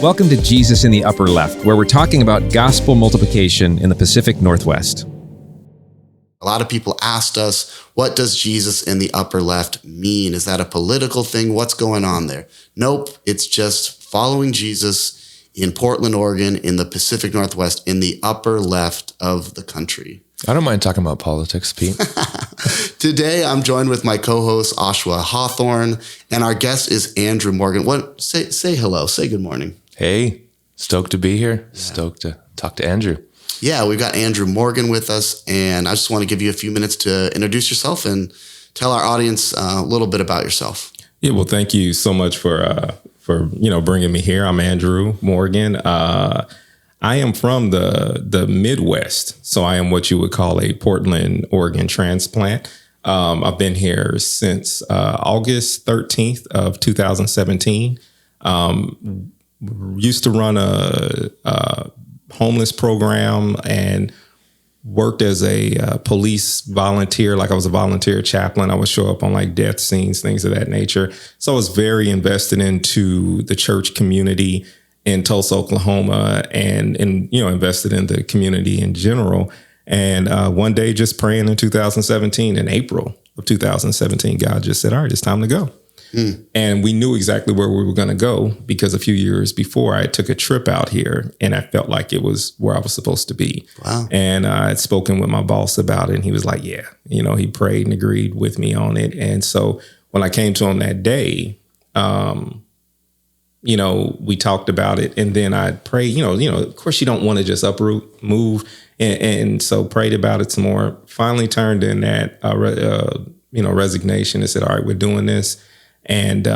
Welcome to Jesus in the Upper Left, where we're talking about gospel multiplication in the Pacific Northwest. A lot of people asked us, what does Jesus in the upper left mean? Is that a political thing? What's going on there? Nope. It's just following Jesus in Portland, Oregon, in the Pacific Northwest, in the upper left of the country. I don't mind talking about politics, Pete. Today, I'm joined with my co-host, Oshua Hawthorne, and our guest is Andru Morgan. Say hello. Say good morning. Hey, stoked to be here. Yeah. Stoked to talk to Andrew. Yeah, we've got Andru Morgan with us, and I just want to give you a few minutes to introduce yourself and tell our audience a little bit about yourself. Yeah, well, thank you so much for bringing me here. I'm Andru Morgan. I am from the Midwest, so I am what you would call a Portland, Oregon transplant. I've been here since August 13th of 2017. Used to run a homeless program and worked as a police volunteer. Like I was a volunteer chaplain. I would show up on like death scenes, things of that nature. So I was very invested into the church community in Tulsa, Oklahoma, and invested in the community in general. And one day just praying in 2017, in April of 2017, God just said, all right, it's time to go. And we knew exactly where we were going to go because a few years before I took a trip out here and I felt like it was where I was supposed to be. Wow. And I had spoken with my boss about it and he was like, yeah, he prayed and agreed with me on it. And so when I came to him that day, we talked about it and then I prayed, of course you don't want to just uproot, move. And so prayed about it some more, finally turned in that, resignation and said, all right, we're doing this. And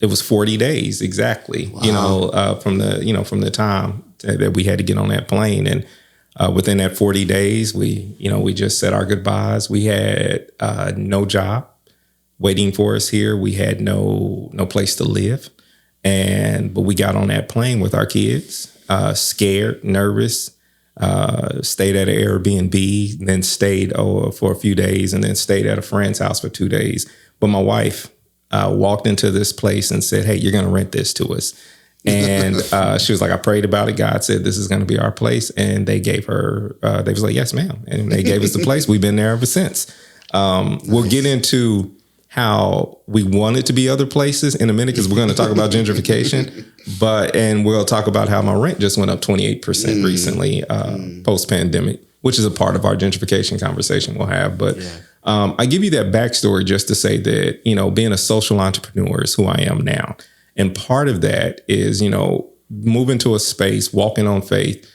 it was 40 days exactly, wow. From the time that we had to get on that plane. And within that 40 days, we just said our goodbyes. We had no job waiting for us here. We had no place to live. But we got on that plane with our kids, scared, nervous, stayed at an Airbnb, then stayed for a few days and then stayed at a friend's house for 2 days. But my wife walked into this place and said, hey, you're going to rent this to us. And she was like, I prayed about it. God said, this is going to be our place. And they gave her, they was like, yes, ma'am. And they gave us the place. We've been there ever since. Nice. We'll get into how we want it to be other places in a minute, because we're going to talk about gentrification. And we'll talk about how my rent just went up 28% recently, post-pandemic, which is a part of our gentrification conversation we'll have. But I give you that backstory just to say that, being a social entrepreneur is who I am now. And part of that is, moving to a space, walking on faith.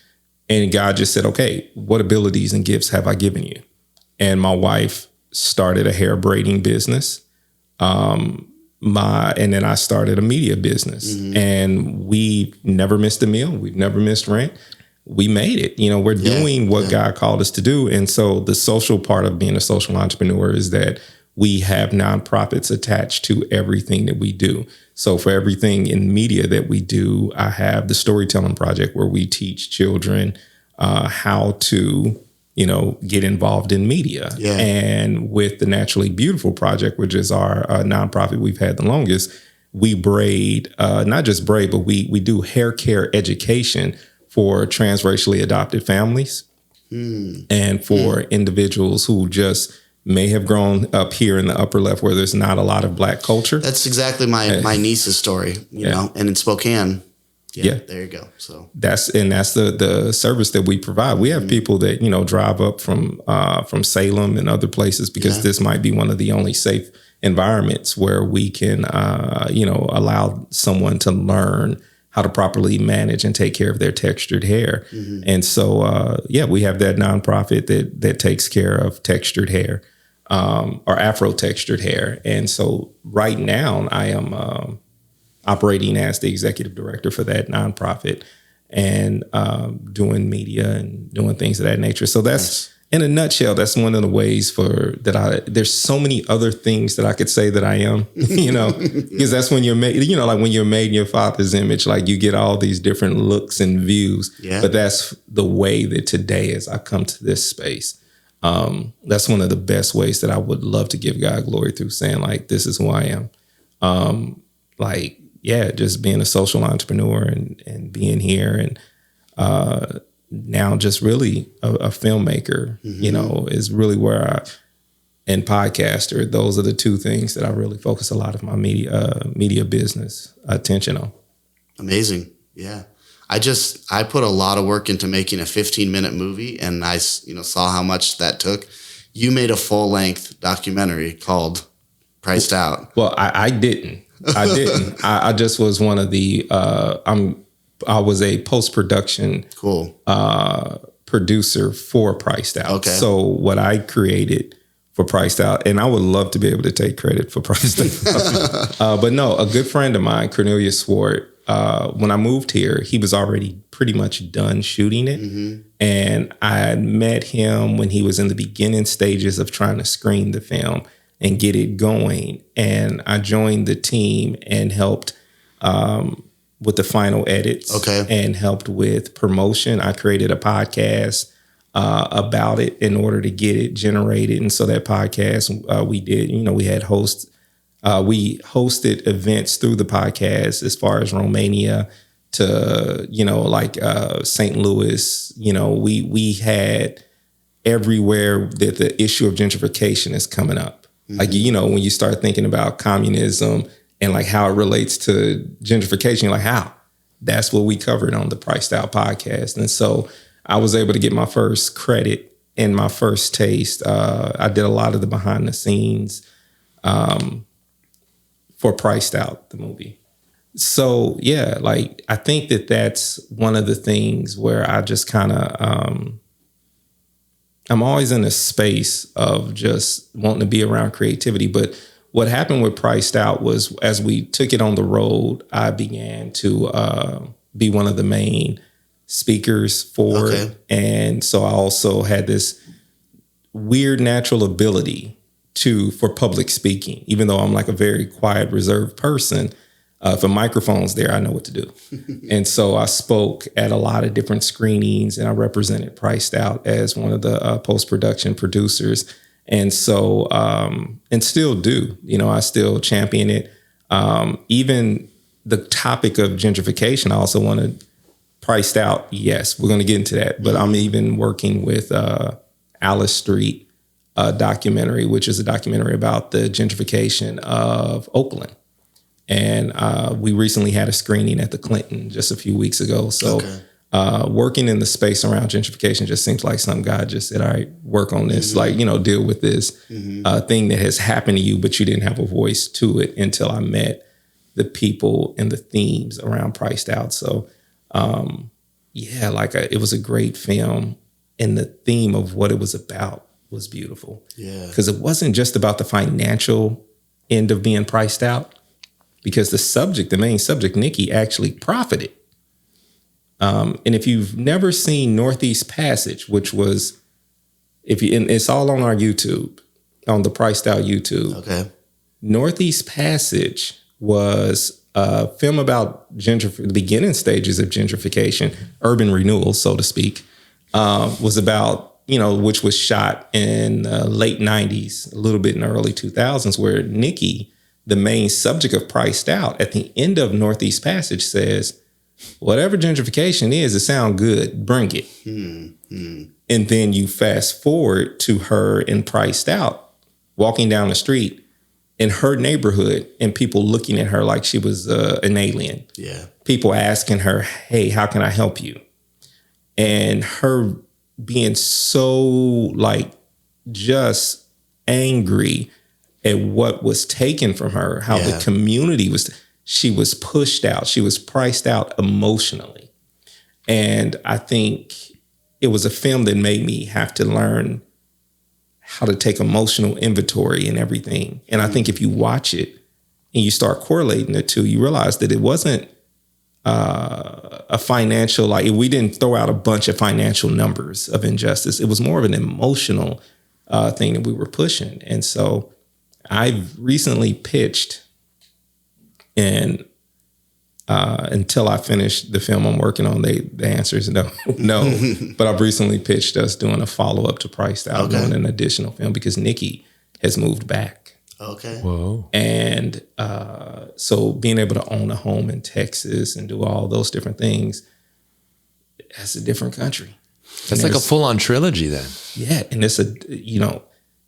And God just said, okay, what abilities and gifts have I given you? And my wife started a hair braiding business. And then I started a media business. And we never missed a meal. We've never missed rent. We made it. We're doing what God called us to do. And so the social part of being a social entrepreneur is that we have nonprofits attached to everything that we do. So for everything in media that we do, I have the Storytelling Project where we teach children how to, get involved in media. Yeah. And with the Naturally Beautiful Project, which is our nonprofit we've had the longest, we braid, not just braid, but we do hair care education for transracially adopted families and for individuals who just may have grown up here in the upper left where there's not a lot of Black culture. That's exactly my niece's story, and in Spokane. Yeah, there you go. So that's the service that we provide. We have people that, drive up from Salem and other places because this might be one of the only safe environments where we can, allow someone to learn how to properly manage and take care of their textured hair. And so, we have that nonprofit that takes care of textured hair, or Afro textured hair. And so right now I am operating as the executive director for that nonprofit and doing media and doing things of that nature. So that's, in a nutshell, that's one of the ways there's so many other things that I could say that I am, because that's when you're made, like when you're made in your Father's image, like you get all these different looks and views, but that's the way that today, as I come to this space, that's one of the best ways that I would love to give God glory through saying like, this is who I am. yeah, just being a social entrepreneur and being here and now just really a filmmaker, you know, is really where and podcaster. Those are the two things that I really focus a lot of my media business attention on. Amazing. Yeah. I put a lot of work into making a 15-minute movie, and I, saw how much that took. You made a full-length documentary called Priced Out. Well, I didn't. I just was one of the, I was a post-production producer for Priced Out. Okay. So what I created for Priced Out, and I would love to be able to take credit for Priced Out. But no, a good friend of mine, Cornelius Swart, when I moved here, he was already pretty much done shooting it. And I met him when he was in the beginning stages of trying to screen the film and get it going. And I joined the team and helped with the final edits and helped with promotion. I created a podcast about it in order to get it generated. And so that podcast we did, we had hosts. We hosted events through the podcast as far as Romania to, St. Louis. We had everywhere that the issue of gentrification is coming up. Like, when you start thinking about communism and like how it relates to gentrification, you're like, how? That's what we covered on the Priced Out podcast. And so I was able to get my first credit and my first taste. I did a lot of the behind the scenes for Priced Out, the movie. So, yeah, like, I think that that's one of the things where I just kind of, I'm always in a space of just wanting to be around creativity. But what happened with Priced Out was as we took it on the road, I began to be one of the main speakers for it. And so I also had this weird natural ability for public speaking, even though I'm like a very quiet, reserved person. If a microphone's there, I know what to do. And so I spoke at a lot of different screenings, and I represented Priced Out as one of the post-production producers. And so, and still do, I still champion it. Even the topic of gentrification, I also wanted Priced Out. Yes, we're going to get into that. But I'm even working with Alice Street documentary, which is a documentary about the gentrification of Oakland. And we recently had a screening at the Clinton just a few weeks ago. So working in the space around gentrification just seems like some guy just said, all right, work on this, deal with this thing that has happened to you, but you didn't have a voice to it until I met the people and the themes around Priced Out. So, it was a great film. And the theme of what it was about was beautiful. Yeah. Because it wasn't just about the financial end of being priced out. Because the main subject, Nikki, actually profited. And if you've never seen Northeast Passage, which was, and it's all on our YouTube, on the Priced Out YouTube. Okay. Northeast Passage was a film about the beginning stages of gentrification, urban renewal, so to speak, was about, which was shot in late 90s, a little bit in the early 2000s, where Nikki, the main subject of Priced Out, at the end of Northeast Passage says, whatever gentrification is, it sounds good, bring it. And then you fast forward to her in Priced Out, walking down the street in her neighborhood and people looking at her like she was an alien. Yeah. People asking her, hey, how can I help you? And her being so just angry at what was taken from her, how the community she was pushed out. She was priced out emotionally. And I think it was a film that made me have to learn how to take emotional inventory and everything. And I think if you watch it and you start correlating the two, you realize that it wasn't a financial, we didn't throw out a bunch of financial numbers of injustice. It was more of an emotional thing that we were pushing. And so I've recently pitched, and until I finish the film I'm working on, the answer is no. But I've recently pitched us doing a follow-up to Priced Out, doing an additional film because Nikki has moved back. Okay. Whoa. And so being able to own a home in Texas and do all those different things, that's a different country. That's like a full-on trilogy then. Yeah. And it's you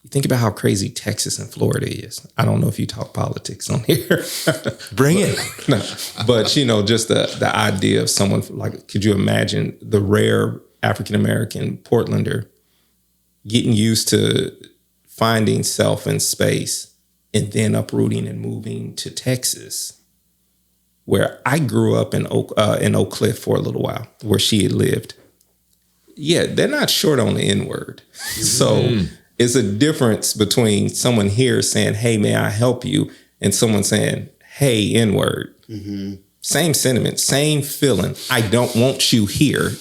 think about how crazy Texas and Florida is. I don't know if you talk politics on here. Bring it. No, but just the idea of someone like, could you imagine the rare African-American Portlander getting used to finding self in space and then uprooting and moving to Texas, where I grew up in Oak Cliff for a little while, where she had lived. Yeah, they're not short on the N-word. So it's a difference between someone here saying, hey, may I help you? And someone saying, hey, N-word. Mm-hmm. Same sentiment, same feeling. I don't want you here.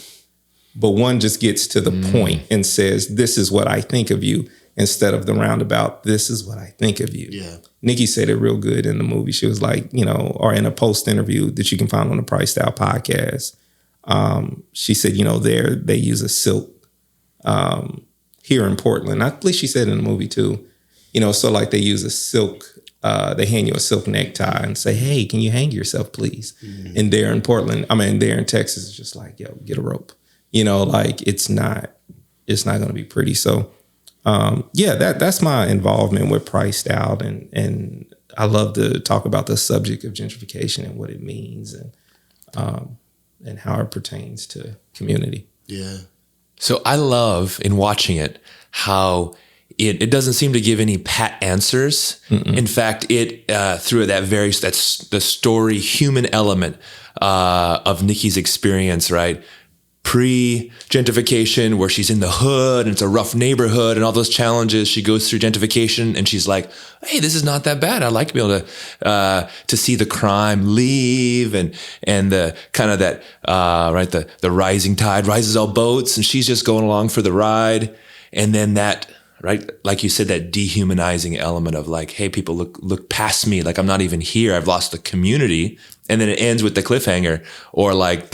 But one just gets to the point and says, this is what I think of you, instead of the roundabout, this is what I think of you. Yeah. Nikki said it real good in the movie. She was like, or in a post interview that you can find on the Price Style podcast. She said, there they use a silk here in Portland. I believe she said in the movie too, so like they use a silk, they hand you a silk necktie and say, hey, can you hang yourself, please? Mm-hmm. And there in Portland, there in Texas, it's just like, yo, get a rope. Like it's not going to be pretty. So, that's my involvement with Priced Out. And I love to talk about the subject of gentrification and what it means and how it pertains to community. Yeah. So I love in watching it how it doesn't seem to give any pat answers. Mm-mm. In fact, it through that's the story human element of Nikki's experience, right? Pre-gentrification, where she's in the hood and it's a rough neighborhood and all those challenges. She goes through gentrification and she's like, hey, this is not that bad. I'd like to be able to see the crime leave and the kind of that, right, the rising tide rises all boats, and she's just going along for the ride. And then that, right, like you said, that dehumanizing element of like, hey, people look past me, like I'm not even here. I've lost the community. And then it ends with the cliffhanger, or like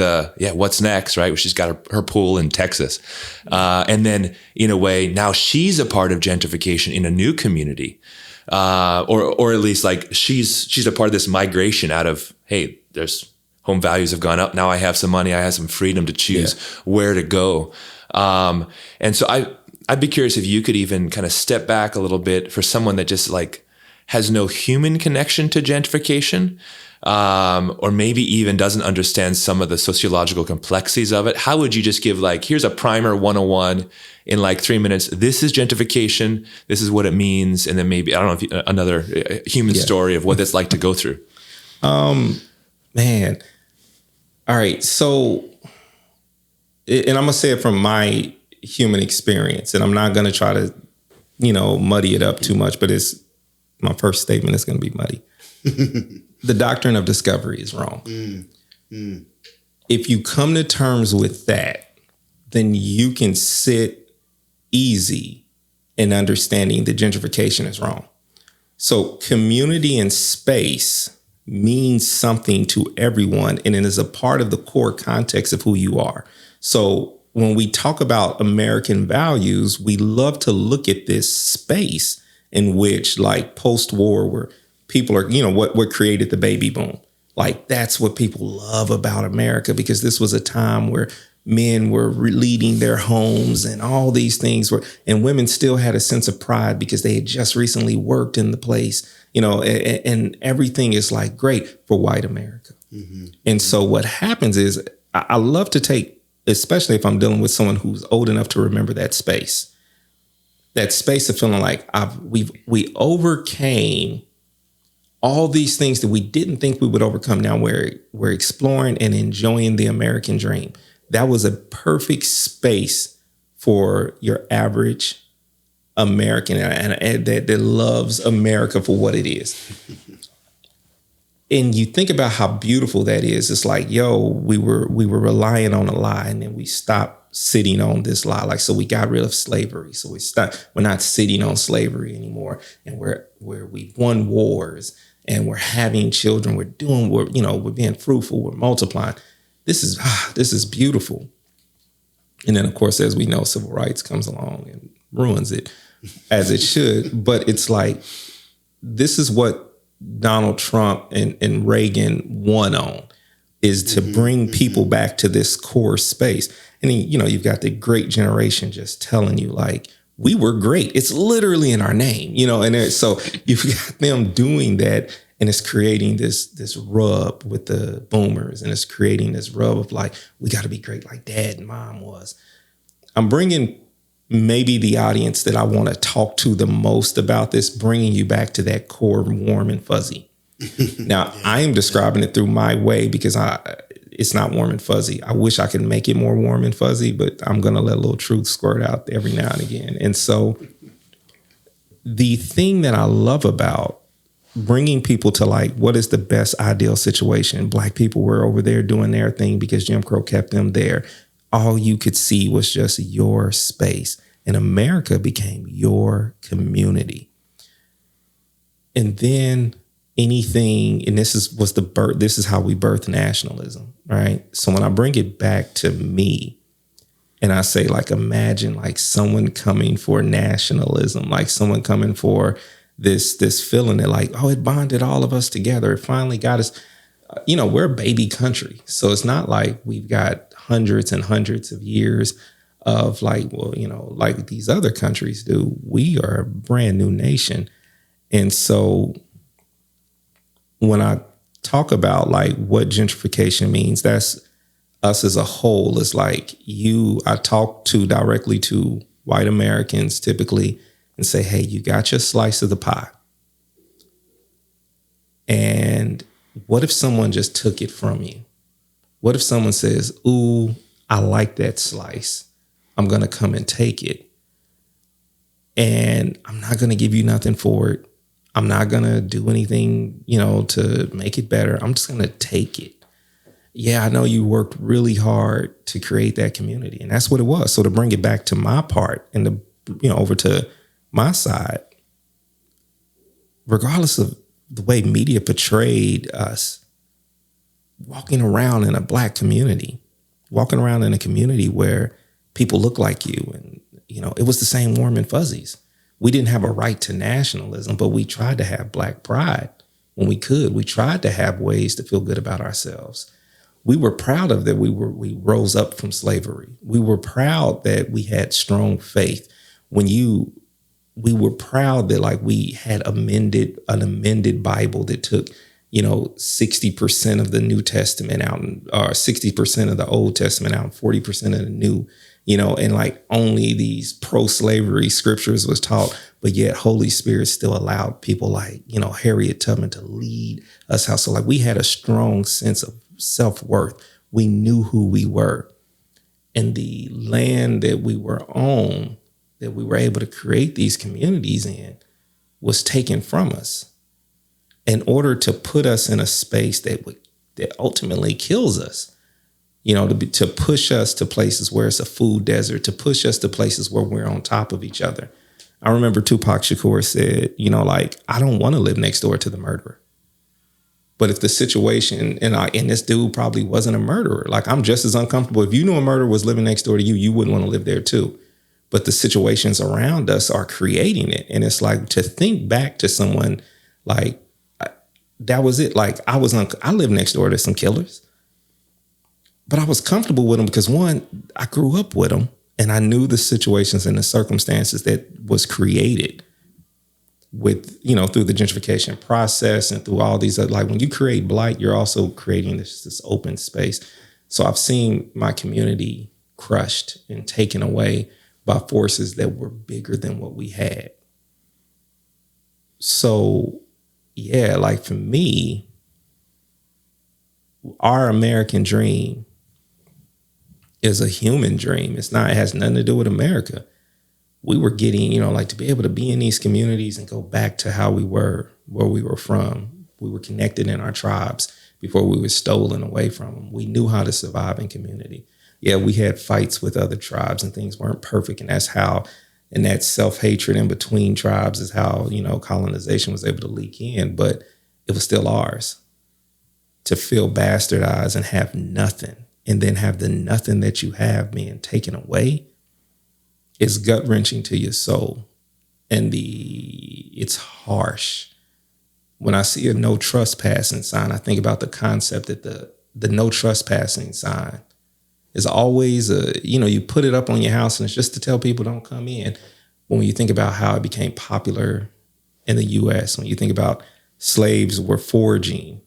what's next, right? She's got her pool in Texas. And then in a way, now she's a part of gentrification in a new community. Or at least like she's a part of this migration out of, hey, there's home values have gone up. Now I have some money. I have some freedom to choose where to go. And so I'd be curious if you could even kind of step back a little bit for someone that just like has no human connection to gentrification. Or maybe even doesn't understand some of the sociological complexities of it. How would you just give like, here's a primer 101 in like 3 minutes. This is gentrification. This is what it means. And then maybe, I don't know if another human story of what it's like to go through. Man. All right. So, and I'm going to say it from my human experience, and I'm not going to try to, muddy it up too much, but my first statement is going to be muddy. The doctrine of discovery is wrong. If you come to terms with that, then you can sit easy in understanding that gentrification is wrong. So community and space means something to everyone, and it is a part of the core context of who you are. So when we talk about American values, we love to look at this space in which, like post-war, where people are, what created the baby boom. Like that's what people love about America, because this was a time where men were leading their homes and all these things were, and women still had a sense of pride because they had just recently worked in the place, and everything is like great for white America. Mm-hmm. And so what happens is I love to take, especially if I'm dealing with someone who's old enough to remember that space of feeling like we overcame all these things that we didn't think we would overcome. Now we're exploring and enjoying the American dream. That was a perfect space for your average American and that loves America for what it is. And you think about how beautiful that is. It's like, we were relying on a lie, and then we stopped sitting on this lie. Like, so we got rid of slavery. So we're not sitting on slavery anymore. And we won wars. And we're having children. We're being fruitful. We're multiplying. This is beautiful. And then, of course, as we know, civil rights comes along and ruins it, as it should. But it's like this is what Donald Trump and Reagan won on, is to bring people back to this core space. And then, you've got the great generation just telling you like, we were great. It's literally in our name, and so you've got them doing that, and it's creating this rub with the boomers, and it's creating this rub of like, we got to be great like dad and mom was. I'm bringing maybe the audience that I want to talk to the most about this, bringing you back to that core warm and fuzzy. Now, I am describing it through my way because it's not warm and fuzzy. I wish I could make it more warm and fuzzy, but I'm going to let a little truth squirt out every now and again. And so the thing that I love about bringing people to like, what is the best ideal situation? Black people were over there doing their thing because Jim Crow kept them there. All you could see was just your space, and America became your community. And then anything, and this is how we birth nationalism, right? So when I bring it back to me and I say like, imagine like someone coming for nationalism, like someone coming for this feeling that like, oh, it bonded all of us together. It finally got us, we're a baby country. So it's not like we've got hundreds and hundreds of years of like, well, like these other countries do. We are a brand new nation. And so when I talk about like what gentrification means, that's us as a whole. Is like I talk directly to white Americans typically and say, hey, you got your slice of the pie. And what if someone just took it from you? What if someone says, ooh, I like that slice. I'm going to come and take it. And I'm not going to give you nothing for it. I'm not going to do anything, to make it better. I'm just going to take it. Yeah, I know you worked really hard to create that community. And that's what it was. So to bring it back to my part and over to my side, regardless of the way media portrayed us, walking around in a black community, walking around in a community where people look like you, and, it was the same warm and fuzzies. We didn't have a right to nationalism, but we tried to have black pride when we could. We tried to have ways to feel good about ourselves. We were proud of that. We rose up from slavery. We were proud that we had strong faith. We were proud that like we had an amended Bible that took, 60% of the New Testament out, or 60% of the Old Testament out, and 40% of the New, and like only these pro-slavery scriptures was taught, but yet Holy Spirit still allowed people like, Harriet Tubman to lead us out. So like we had a strong sense of self-worth. We knew who we were. And the land that we were on, that we were able to create these communities in, was taken from us in order to put us in a space that ultimately kills us. To push us to places where it's a food desert, to push us to places where we're on top of each other. I remember Tupac Shakur said, I don't want to live next door to the murderer. But if the situation, and this dude probably wasn't a murderer, like I'm just as uncomfortable. If you knew a murderer was living next door to you, you wouldn't want to live there too. But the situations around us are creating it. And it's like to think back to someone like that was it. Like I lived next door to some killers. But I was comfortable with them because, one, I grew up with them and I knew the situations and the circumstances that was created with, through the gentrification process and through all these, like when you create blight, you're also creating this open space. So I've seen my community crushed and taken away by forces that were bigger than what we had. So, yeah, like for me, our American dream is a human dream. It has nothing to do with America. We were getting, to be able to be in these communities and go back to how we were, where we were from. We were connected in our tribes before we were stolen away from them. We knew how to survive in community. Yeah, we had fights with other tribes and things weren't perfect. And that's how, and that self-hatred in between tribes is how, colonization was able to leak in, but it was still ours. To feel bastardized and have nothing, and then have the nothing that you have being taken away, is gut-wrenching to your soul. And it's harsh. when I see a no trespassing sign, I think about the concept that the no trespassing sign is always you put it up on your house and it's just to tell people don't come in. When you think about how it became popular in the U.S., when you think about slaves were foraging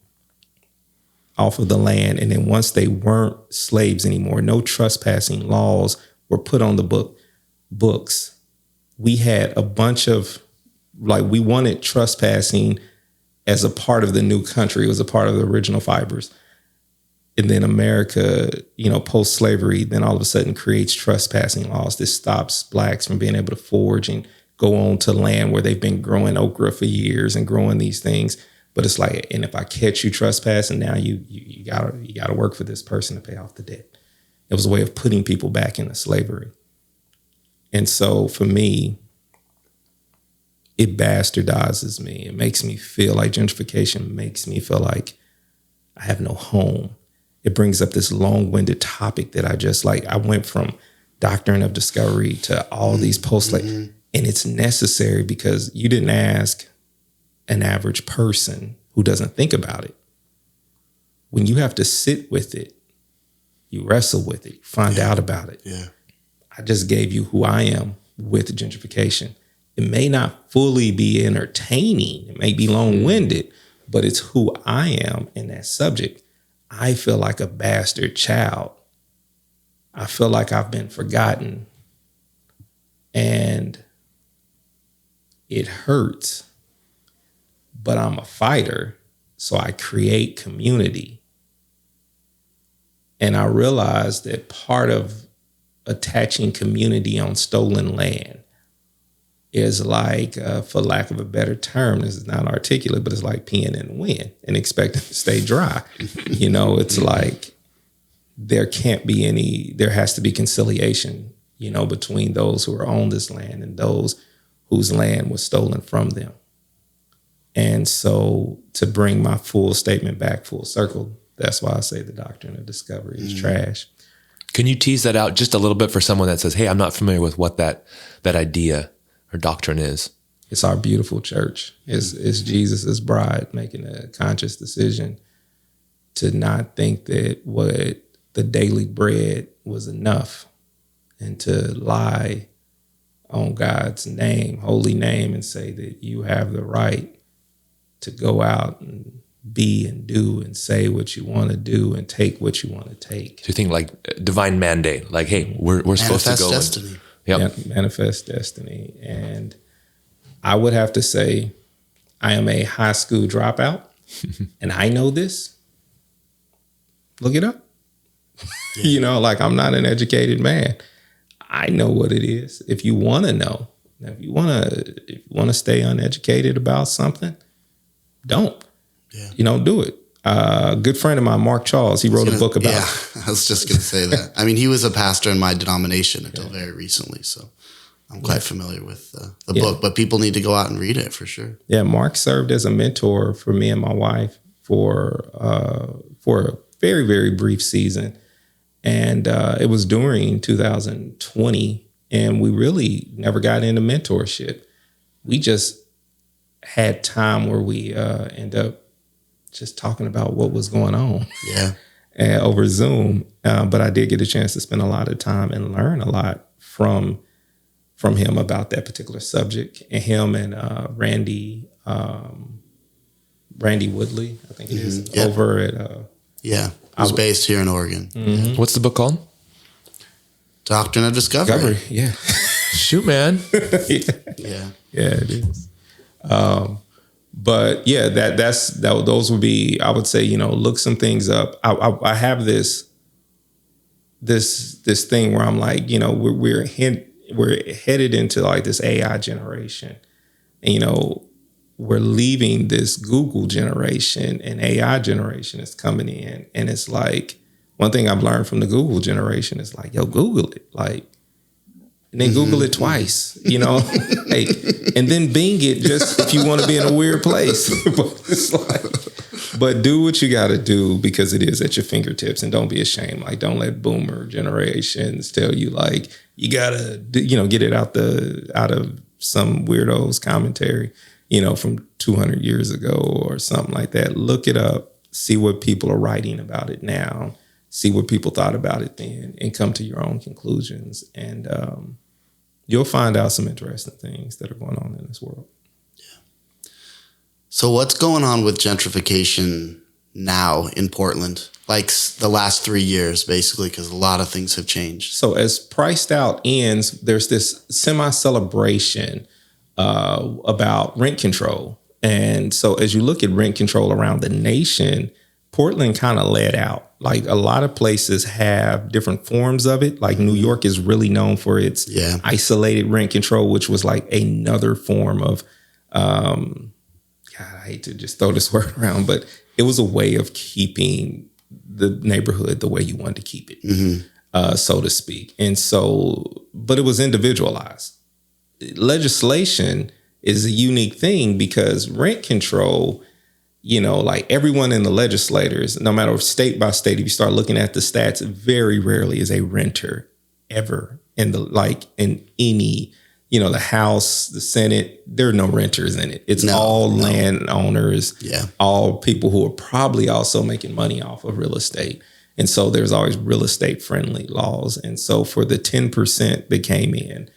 off of the land, and then once they weren't slaves anymore, no trespassing laws were put on the books. We had a bunch of, we wanted trespassing as a part of the new country. It was a part of the original fibers. And then America, post-slavery, then all of a sudden creates trespassing laws. This stops blacks from being able to forage and go on to land where they've been growing okra for years and growing these things. But it's like, and if I catch you trespassing, now you gotta work for this person to pay off the debt. It was a way of putting people back into slavery. And so for me, it bastardizes me. It makes me feel like gentrification makes me feel like I have no home. It brings up this long-winded topic that I went from doctrine of discovery to all these posts, and it's necessary because you didn't ask an average person who doesn't think about it. When you have to sit with it, you wrestle with it, find out about it. Yeah. I just gave you who I am with gentrification. It may not fully be entertaining. It may be long-winded, but it's who I am in that subject. I feel like a bastard child. I feel like I've been forgotten. And it hurts. But I'm a fighter, so I create community. And I realized that part of attaching community on stolen land is like, for lack of a better term, this is not articulate, but it's like peeing in the wind and expecting to stay dry. It's like there has to be conciliation, between those who are on this land and those whose land was stolen from them. And so to bring my full statement back full circle, that's why I say the doctrine of discovery is trash. Can you tease that out just a little bit for someone that says, hey, I'm not familiar with what that idea or doctrine is? It's our beautiful church. It's Jesus' bride making a conscious decision to not think that what the daily bread was enough and to lie on God's name, holy name, and say that you have the right to go out and be and do and say what you want to do and take what you want to take. So you think like divine mandate, like, hey, we're supposed to go. Manifest destiny. Yep. Yeah, manifest destiny. And I would have to say I am a high school dropout and I know this. Look it up. Yeah. I'm not an educated man. I know what it is. If you want to know, if you want to stay uneducated about something, don't. Yeah. Do it. A good friend of mine, Mark Charles, he wrote a book about it. I was just going to say that. I mean, he was a pastor in my denomination until very recently, so I'm quite familiar with the book. But people need to go out and read it for sure. Yeah, Mark served as a mentor for me and my wife for a very, very brief season. And it was during 2020, and we really never got into mentorship. We just had time where we end up just talking about what was going on over Zoom. But I did get a chance to spend a lot of time and learn a lot from him about that particular subject. And him and Randy Woodley, I think it is, over at... it was based here in Oregon. Mm-hmm. What's the book called? Doctrine of Discovery. Yeah. Shoot, man. Yeah, it is. But yeah, those would be, I would say, look some things up. I have this thing where I'm like, we're headed into like this AI generation, and we're leaving this Google generation, and AI generation is coming in, and it's like one thing I've learned from the Google generation is like, yo, Google it, like. And then Google it twice, like, and then Bing it just if you want to be in a weird place. But do what you got to do because it is at your fingertips, and don't be ashamed. Like, don't let boomer generations tell you like you gotta, get it out of some weirdo's commentary. from 200 years ago or something like that. Look it up, see what people are writing about it now, see what people thought about it then, and come to your own conclusions. And you'll find out some interesting things that are going on in this world. So what's going on with gentrification now in Portland? Like the last 3 years, basically, because a lot of things have changed. So as Priced Out ends, there's this semi-celebration about rent control. And so as you look at rent control around the nation, Portland kind of led out. Like a lot of places have different forms of it. Like New York is really known for its isolated rent control, which was like another form of, God, I hate to just throw this word around, but it was a way of keeping the neighborhood the way you wanted to keep it, so to speak. And so, but it was individualized. Legislation is a unique thing because rent control, like everyone in the legislators, no matter state by state, if you start looking at the stats, very rarely is a renter ever in any, the House, the Senate, there are no renters in it. It's all landowners, all people who are probably also making money off of real estate. And so there's always real estate friendly laws. And so for the 10% that came in,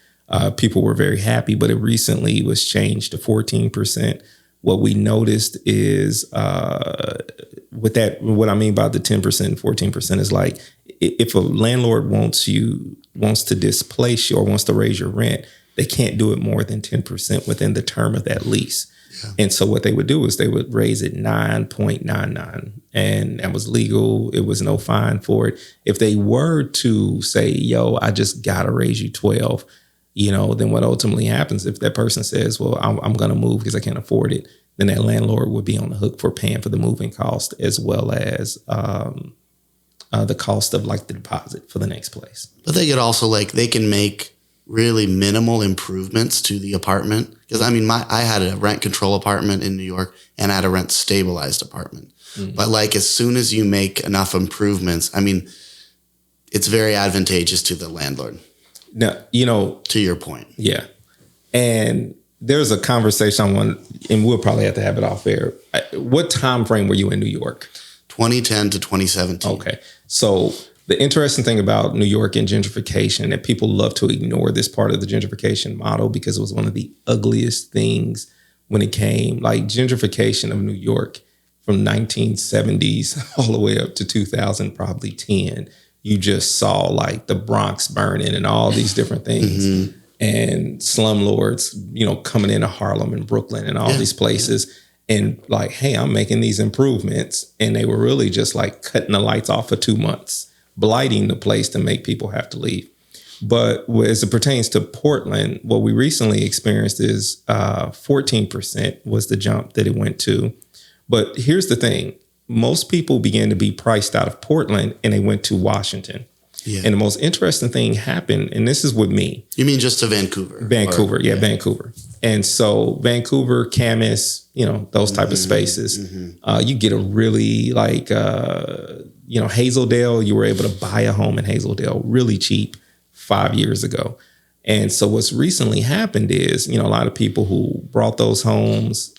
people were very happy, but it recently was changed to 14%. What we noticed is with that, what I mean by the 10% and 14% is like if a landlord wants to displace you or wants to raise your rent, they can't do it more than 10% within the term of that lease. Yeah. And so what they would do is they would raise it 9.99, and that was legal. It was no fine for it. If they were to say, yo, I just got to raise you 12, then what ultimately happens if that person says, well, I'm going to move because I can't afford it, then that landlord would be on the hook for paying for the moving cost as well as the cost of like the deposit for the next place. But they could also they can make really minimal improvements to the apartment. Because I had a rent control apartment in New York and I had a rent stabilized apartment. Mm-hmm. But as soon as you make enough improvements, it's very advantageous to the landlord. Now, to your point. Yeah. And there's a conversation I want, and we'll probably have to have it off air. What time frame were you in New York? 2010 to 2017. Okay. So the interesting thing about New York and gentrification, that people love to ignore this part of the gentrification model because it was one of the ugliest things when it came, like gentrification of New York from 1970s all the way up to 2000, probably 10. You just saw like the Bronx burning and all these different things and slumlords, coming into Harlem and Brooklyn and all these places and like, hey, I'm making these improvements. And they were really just like cutting the lights off for 2 months, blighting the place to make people have to leave. But as it pertains to Portland, what we recently experienced is 14% was the jump that it went to. But here's the thing. Most people began to be priced out of Portland and they went to Washington. Yeah. And the most interesting thing happened, and this is with me. You mean just to Vancouver? Vancouver, Vancouver. And so Vancouver, Camas, those type of spaces, you get a really Hazeldale, you were able to buy a home in Hazeldale really cheap 5 years ago. And so what's recently happened is, a lot of people who brought those homes,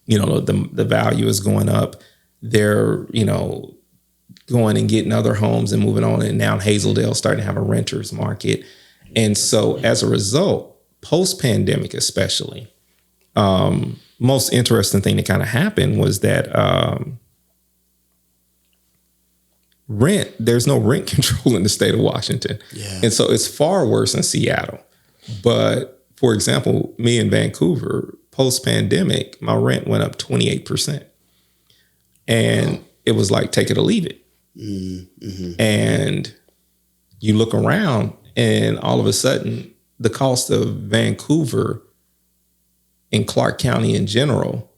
the value is going up. They're, going and getting other homes and moving on. And now Hazeldale starting to have a renter's market. And so as a result, post-pandemic especially, most interesting thing that kind of happened was that there's no rent control in the state of Washington. Yeah. And so it's far worse in Seattle. But for example, me in Vancouver, post-pandemic, my rent went up 28%. And it was like, take it or leave it. Mm-hmm. And you look around and all of a sudden the cost of Vancouver in Clark County in general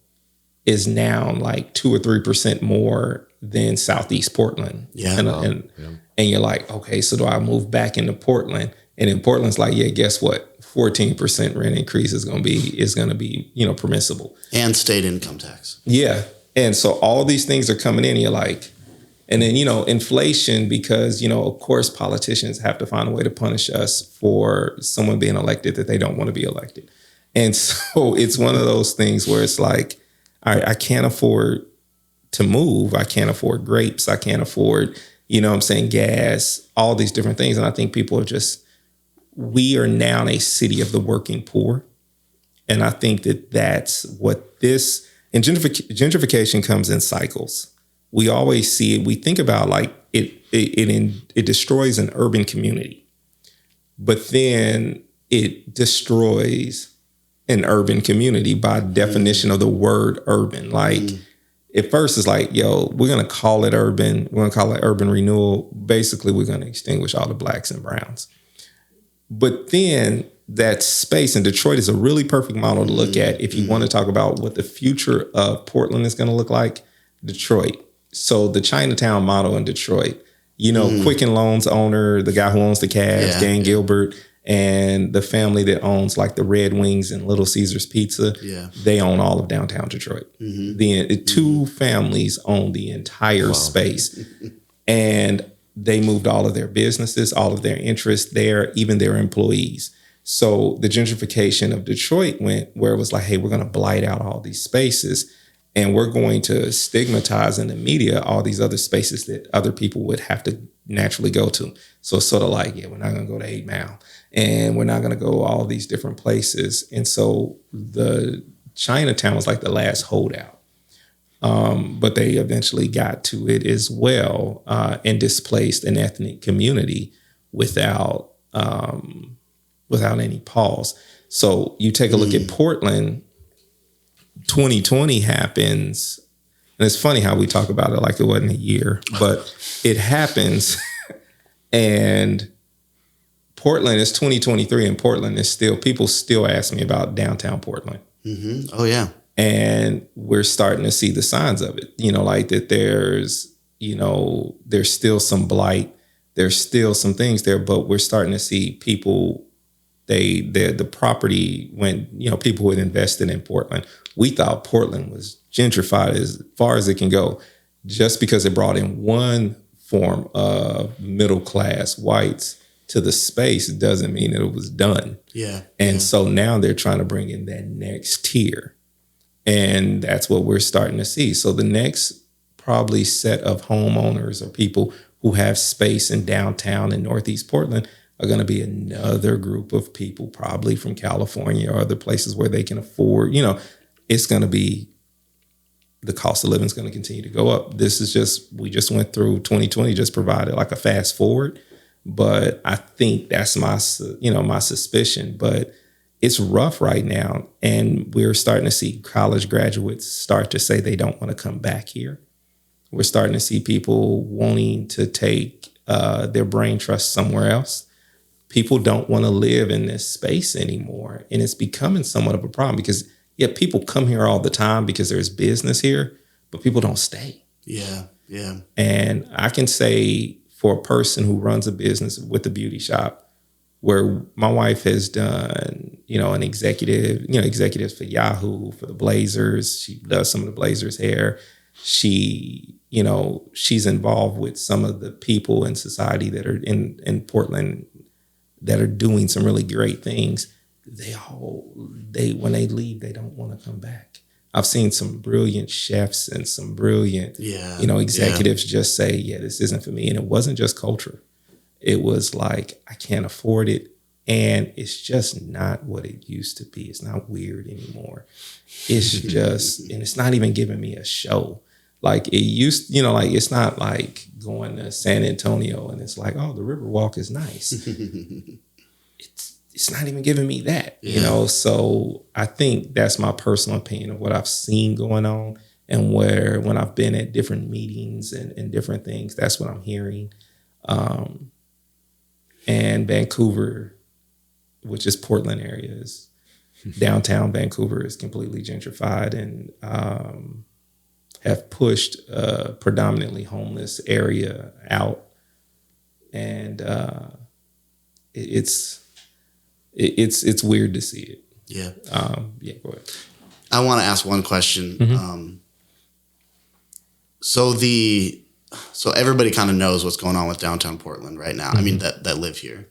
is now like 2 or 3% more than Southeast Portland. Yeah. And you're like, okay, so do I move back into Portland? And in Portland's like, yeah, guess what? 14% rent increase is going to be, permissible. And state income tax. Yeah. And so all these things are coming in. You're like, and then, inflation, because, of course, politicians have to find a way to punish us for someone being elected that they don't want to be elected. And so it's one of those things where it's like, I can't afford to move. I can't afford grapes. I can't afford, gas, all these different things. And I think people are we are now a city of the working poor. And I think that's what and gentrification comes in cycles. We always see it. We think about like it destroys an urban community, but then it destroys an urban community by definition of the word urban. Like at first it's like, yo, we're going to call it urban. We're going to call it urban renewal. Basically, we're going to extinguish all the blacks and browns. But then that space in Detroit is a really perfect model to look at if you want to talk about what the future of Portland is going to look like. Detroit. So the Chinatown model in Detroit, Quicken Loans owner, the guy who owns the Cavs, Dan Gilbert, and the family that owns like the Red Wings and Little Caesars Pizza, they own all of downtown Detroit. The two families own the entire space. And they moved all of their businesses, all of their interests there, even their employees. So the gentrification of Detroit went where it was like, hey, we're going to blight out all these spaces and we're going to stigmatize in the media all these other spaces that other people would have to naturally go to. So it's sort of like, we're not going to go to 8 Mile and we're not going to go all these different places. And so the Chinatown was like the last holdout. But they eventually got to it as well and displaced an ethnic community without any pause. So you take a look at Portland, 2020 happens, and it's funny how we talk about it like it wasn't a year, but it happens, and Portland is 2023, and Portland is people still ask me about downtown Portland. Oh, yeah. And we're starting to see the signs of it, like that there's still some blight, there's still some things there, but we're starting to see people, the property when, people who had invested in Portland, we thought Portland was gentrified as far as it can go just because it brought in one form of middle class whites to the space doesn't mean that it was done. Yeah. And so now they're trying to bring in that next tier. And that's what we're starting to see. So the next probably set of homeowners or people who have space in downtown and Northeast Portland are going to be another group of people probably from California or other places where they can afford, it's going to be, the cost of living is going to continue to go up. This is we just went through 2020, just provided like a fast forward. But I think that's my suspicion. But it's rough right now. And we're starting to see college graduates start to say they don't want to come back here. We're starting to see people wanting to take their brain trust somewhere else. People don't want to live in this space anymore. And it's becoming somewhat of a problem because, people come here all the time because there's business here, but people don't stay. Yeah. And I can say for a person who runs a business with a beauty shop, where my wife has done, an executives for Yahoo, for the Blazers. She does some of the Blazers' hair. She's involved with some of the people in society that are in Portland that are doing some really great things. When they leave, they don't want to come back. I've seen some brilliant chefs and some brilliant, executives just say, this isn't for me. And it wasn't just culture. It was like, I can't afford it. And it's just not what it used to be. It's not weird anymore. It's just, and it's not even giving me a show. Like it used, it's not like going to San Antonio and it's like, oh, the Riverwalk is nice. It's not even giving me that, So I think that's my personal opinion of what I've seen going on and when I've been at different meetings and different things, that's what I'm hearing. And Vancouver, which is Portland area, downtown Vancouver is completely gentrified and have pushed a predominantly homeless area out. And it's weird to see it. Yeah. Go ahead. I want to ask one question. Mm-hmm. So everybody kind of knows what's going on with downtown Portland right now. Mm-hmm. I mean, that live here.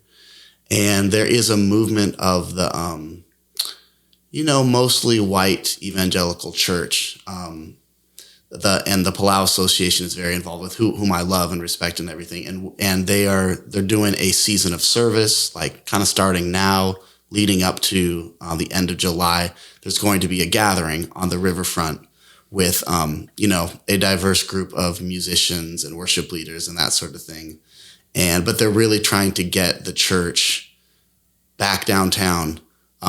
And there is a movement of the, mostly white evangelical church. The Palau Association is very involved with whom I love and respect and everything. And they're doing a season of service, like kind of starting now, leading up to the end of July. There's going to be a gathering on the riverfront with, a diverse group of musicians and worship leaders and that sort of thing. But they're really trying to get the church back downtown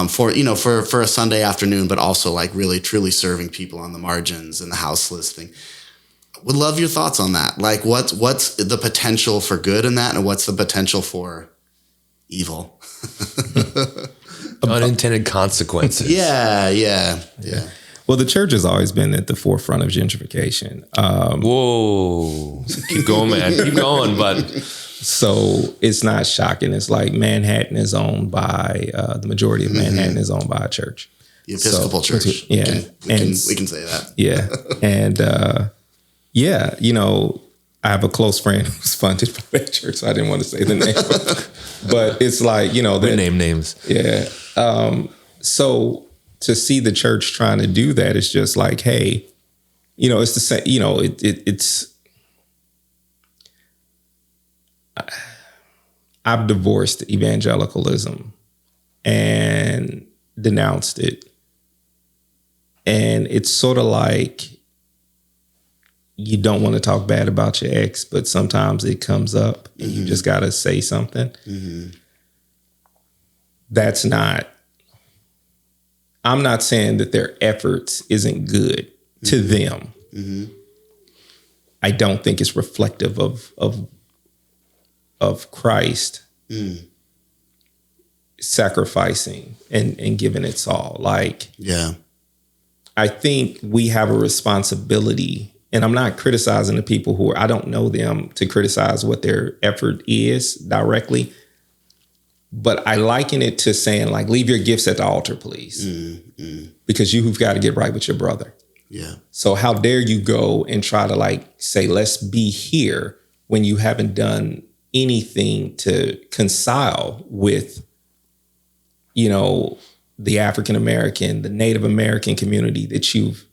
for a Sunday afternoon, but also like really truly serving people on the margins and the houseless thing. Would love your thoughts on that. Like what's the potential for good in that, and what's the potential for evil? Unintended consequences. Yeah. Well, the church has always been at the forefront of gentrification. Whoa. Keep going, man. Keep going, bud. So it's not shocking. It's like Manhattan is owned by, the majority of Manhattan is owned by a church. The Episcopal Church. Yeah. We can say that. Yeah. And, I have a close friend who's funded by that church, so I didn't want to say the name. But it's like, We name names. Yeah. So to see the church trying to do that, it's just like, hey, it's the same, it's, I've divorced evangelicalism and denounced it. And it's sort of like, you don't want to talk bad about your ex, but sometimes it comes up and you just got to say something. Mm-hmm. I'm not saying that their efforts isn't good to them. Mm-hmm. I don't think it's reflective of Christ sacrificing and giving its all. Like, yeah, I think we have a responsibility, and I'm not criticizing the people I don't know them to criticize what their effort is directly, but I liken it to saying, like, leave your gifts at the altar, please, because you've got to get right with your brother. Yeah. So how dare you go and try to like say, let's be here when you haven't done anything to reconcile with, the African American, the Native American community that you've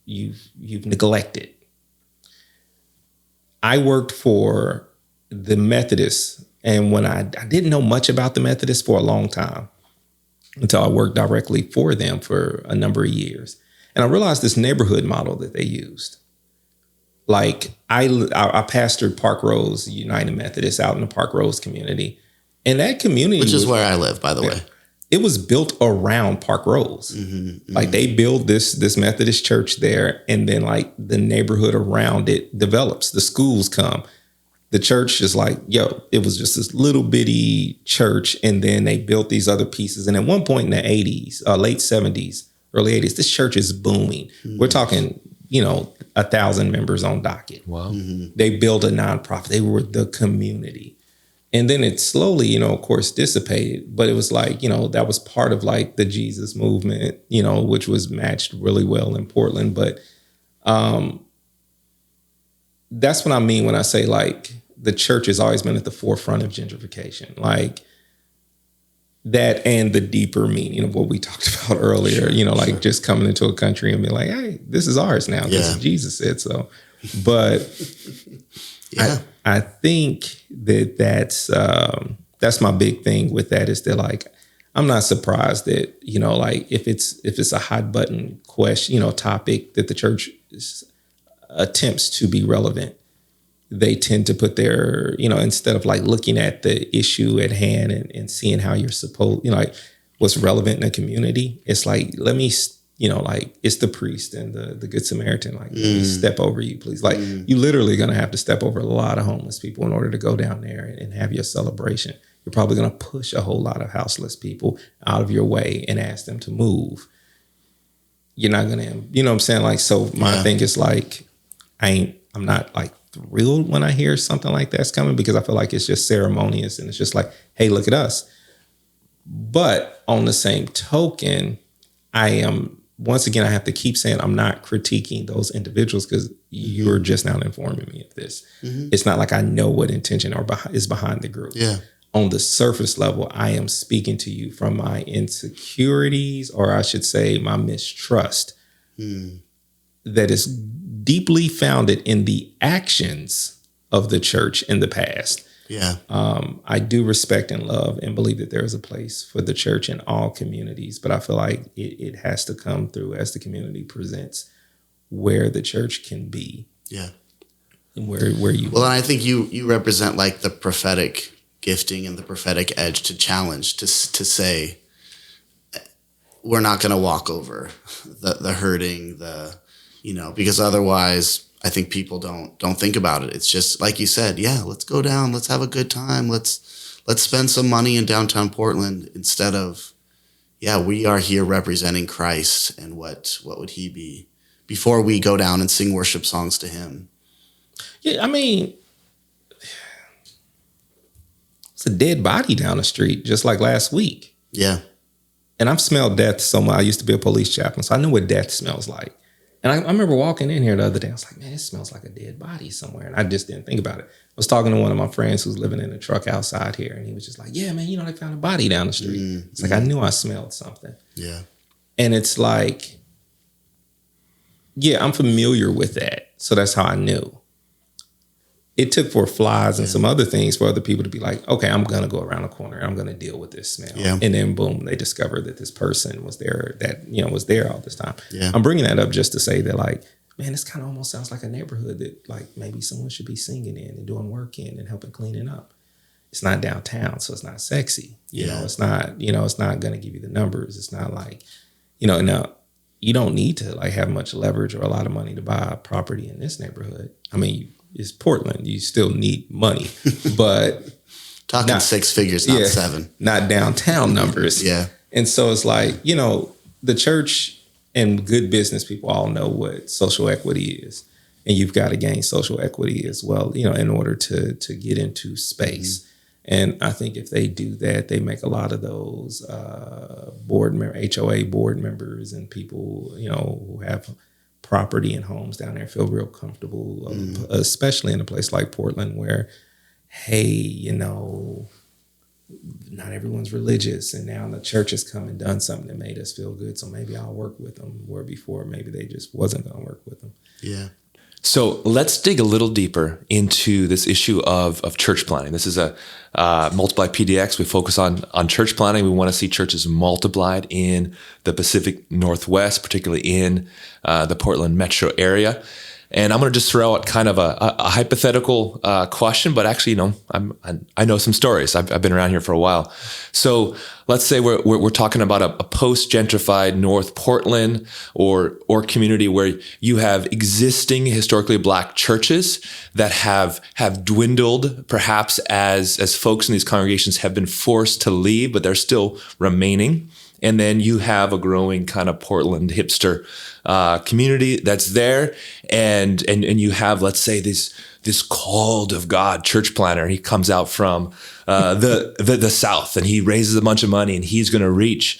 neglected. I worked for the Methodists, and when I didn't know much about the Methodists for a long time until I worked directly for them for a number of years. And I realized this neighborhood model that they used. Like I pastored Park Rose United Methodist out in the Park Rose community. And that community, which is where I live, by the way. It was built around Park Rose. Mm-hmm. Like they built this Methodist church there, and then like the neighborhood around it develops. The schools come. The church is like, it was just this little bitty church, and then they built these other pieces. And at one point in the 80s, late 70s, early 80s, this church is booming. Mm-hmm. We're talking, 1,000 members on docket. Wow. Mm-hmm. They built a nonprofit. They were the community. And then it slowly, of course, dissipated. But it was like, that was part of like the Jesus movement, which was matched really well in Portland. But that's what I mean when I say like the church has always been at the forefront of gentrification. Like that, and the deeper meaning of what we talked about earlier, like just coming into a country and being like, hey, this is ours now. Yeah. This is Jesus said so. But yeah. I think that's my big thing with that is that like, I'm not surprised that, like if it's a hot button question, topic that the church attempts to be relevant, they tend to put their, instead of like looking at the issue at hand and seeing how you're supposed, like what's relevant in the community. It's like, let me, like it's the priest and the Good Samaritan, like let me step over you, please. Like you literally going to have to step over a lot of homeless people in order to go down there and have your celebration. You're probably going to push a whole lot of houseless people out of your way and ask them to move. You're not going to, what I'm saying? Like, so my thing is like, I'm not like thrilled when I hear something like that's coming because I feel like it's just ceremonious and it's just like, hey, look at us. But on the same token, once again, I have to keep saying I'm not critiquing those individuals because you're just now informing me of this. Mm-hmm. It's not like I know what intention is behind the group. Yeah. on the surface level, I am speaking to you from my insecurities, or I should say my mistrust, that is deeply founded in the actions of the church in the past. Yeah. I do respect and love and believe that there is a place for the church in all communities, but I feel like it has to come through as the community presents where the church can be. Yeah. And where you Well, and I think you represent like the prophetic gifting and the prophetic edge to challenge, to say, we're not going to walk over the hurting, because otherwise I think people don't think about it. It's just like you said, yeah, let's go down, let's have a good time, let's spend some money in downtown Portland, instead of, yeah, we are here representing Christ, and what would he be before we go down and sing worship songs to him. Yeah, I mean, it's a dead body down the street, just like last week. Yeah. And I've smelled death so much. I used to be a police chaplain, so I know what death smells like. And I remember walking in here the other day. I was like, man, it smells like a dead body somewhere. And I just didn't think about it. I was talking to one of my friends who's living in a truck outside here. And he was just like, yeah, man, they found a body down the street. It's like, I knew I smelled something. Yeah. And it's like, yeah, I'm familiar with that. So that's how I knew. It took for flies and some other things for other people to be like, okay, I'm going to go around the corner. I'm going to deal with this smell. Yeah. And then boom, they discovered that this person was there was there all this time. Yeah. I'm bringing that up just to say that, like, man, this kind of almost sounds like a neighborhood that, like, maybe someone should be singing in and doing work in and helping clean it up. It's not downtown, so it's not sexy. You know, it's not going to give you the numbers. It's not like, now you don't need to like have much leverage or a lot of money to buy a property in this neighborhood. I mean, it's Portland. You still need money, but talking 6 figures, not 7, not downtown numbers. Yeah. And so it's like, the church and good business people all know what social equity is, and you've got to gain social equity as well, in order to get into space. Mm-hmm. And I think if they do that, they make a lot of those HOA board members and people, who have property and homes down there feel real comfortable, especially in a place like Portland where, hey, not everyone's religious, and now the church has come and done something that made us feel good, so maybe I'll work with them, where before maybe they just wasn't going to work with them. Yeah. So let's dig a little deeper into this issue of church planning. This is a Multiply PDX. We focus on church planning. We want to see churches multiplied in the Pacific Northwest, particularly in the Portland metro area. And I'm going to just throw out kind of a hypothetical question, but actually, I know some stories. I've been around here for a while. So let's say we're talking about a post-gentrified North Portland or community where you have existing historically Black churches that have dwindled, perhaps as folks in these congregations have been forced to leave, but they're still remaining. And then you have a growing kind of Portland hipster community that's there, and you have, let's say, this called of God church planner. He comes out from the South, and he raises a bunch of money, and he's going to reach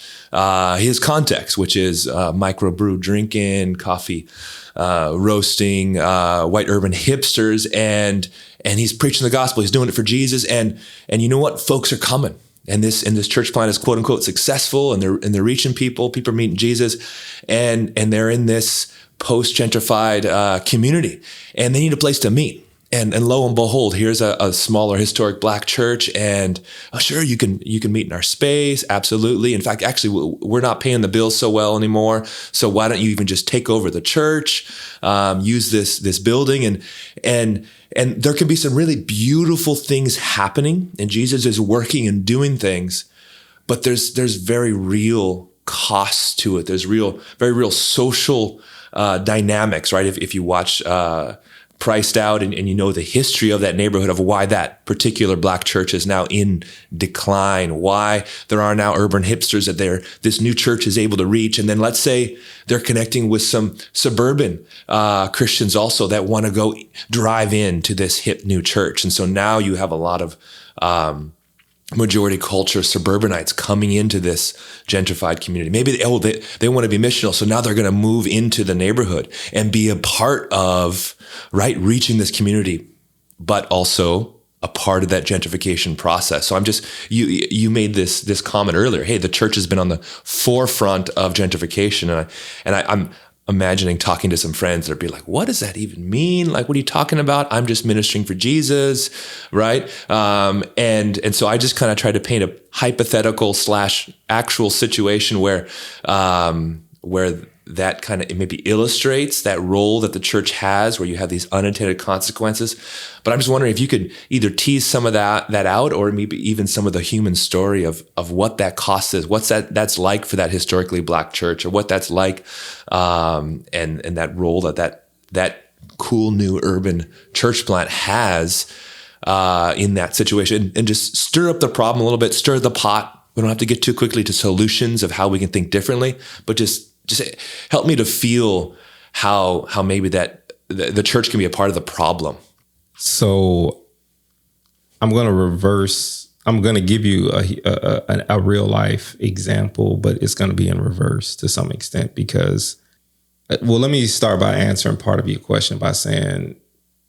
his context, which is microbrew drinking, coffee roasting, white urban hipsters, and he's preaching the gospel. He's doing it for Jesus, and you know what? Folks are coming. And this church plant is quote unquote successful, and they're reaching people. People are meeting Jesus, and they're in this post gentrified community, and they need a place to meet. And lo and behold, here's a smaller historic Black church, and sure, you can meet in our space, absolutely. In fact, actually, we're not paying the bills so well anymore, so why don't you even just take over the church, use this building, and there can be some really beautiful things happening, and Jesus is working and doing things, but there's very real costs to it. There's very real social dynamics, right? If you watch Priced Out and you know the history of that neighborhood, of why that particular Black church is now in decline, why there are now urban hipsters that this new church is able to reach. And then let's say they're connecting with some suburban Christians also that want to go drive into this hip new church. And so now you have a lot of majority culture suburbanites coming into this gentrified community. Maybe they want to be missional, so now they're going to move into the neighborhood and be a part of reaching this community, but also a part of that gentrification process. So I'm just, you made this comment earlier. Hey, the church has been on the forefront of gentrification, and I'm imagining talking to some friends that'd be like, what does that even mean? Like, what are you talking about? I'm just ministering for Jesus, right? And so I just kind of try to paint a hypothetical / actual situation where that kind of maybe illustrates that role that the church has, where you have these unintended consequences. But I'm just wondering if you could either tease some of that out, or maybe even some of the human story of what that cost is, what's that's like for that historically Black church, or what that's like, and that role that cool new urban church plant has in that situation, and just stir up the problem a little bit, stir the pot. We don't have to get too quickly to solutions of how we can think differently, but just help me to feel how maybe that the church can be a part of the problem. So I'm going to give you a real life example, but it's going to be in reverse to some extent because, well, let me start by answering part of your question by saying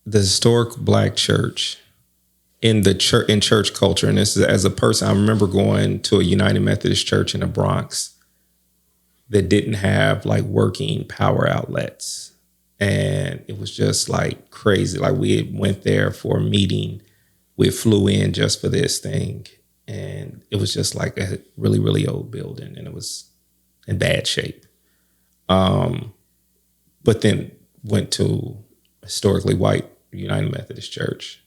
the historic Black church in church culture. And this is as a person, I remember going to a United Methodist church in the Bronx that didn't have like working power outlets. And it was just like crazy. Like we went there for a meeting. We flew in just for this thing. And it was just like a really, really old building, and it was in bad shape. But then went to historically white United Methodist Church,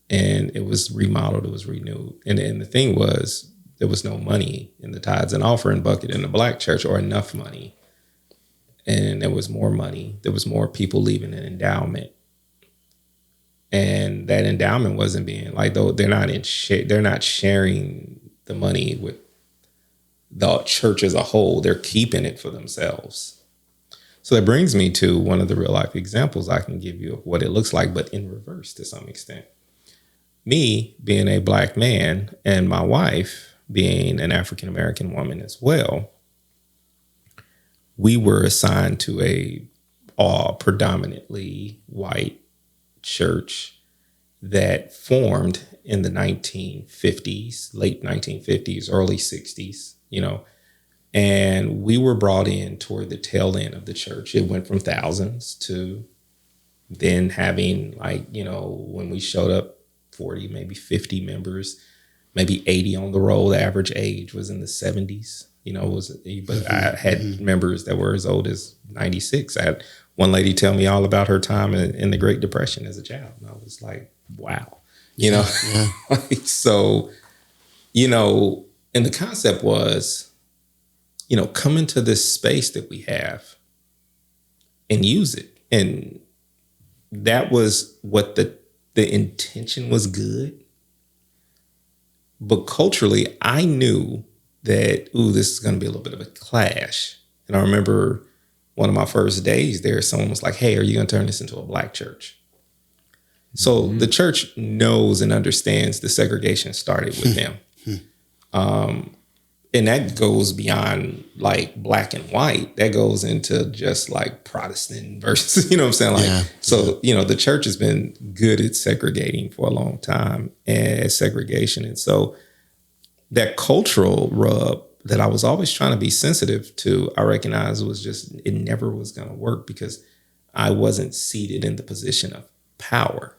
and it was remodeled, it was renewed. And the thing was, there was no money in the tithes and offering bucket in the Black church, or enough money. And there was more money. There was more people leaving an endowment. And that endowment wasn't being like, though they're not sharing the money with the church as a whole. They're keeping it for themselves. So that brings me to one of the real life examples I can give you of what it looks like, but in reverse to some extent. Me being a Black man and my wife being an African-American woman as well, we were assigned to a predominantly white church that formed in the 1950s, late 1950s, early 60s, and we were brought in toward the tail end of the church. It went from thousands to then having when we showed up, 40, maybe 50 members, maybe 80 on the roll. The average age was in the 70s, but I had members that were as old as 96. I had one lady tell me all about her time in the Great Depression as a child. And I was like, wow, Yeah. So, and the concept was, come into this space that we have and use it. And that was what the intention was good. But culturally, I knew that, this is going to be a little bit of a clash. And I remember one of my first days there, someone was like, hey, are you going to turn this into a Black church? So the church knows and understands the segregation started with them. And that goes beyond like Black and white. That goes into just like Protestant versus, you know what I'm saying? So, the church has been good at segregating for a long time and segregation. And so that cultural rub that I was always trying to be sensitive to, I recognized was just, it never was going to work because I wasn't seated in the position of power.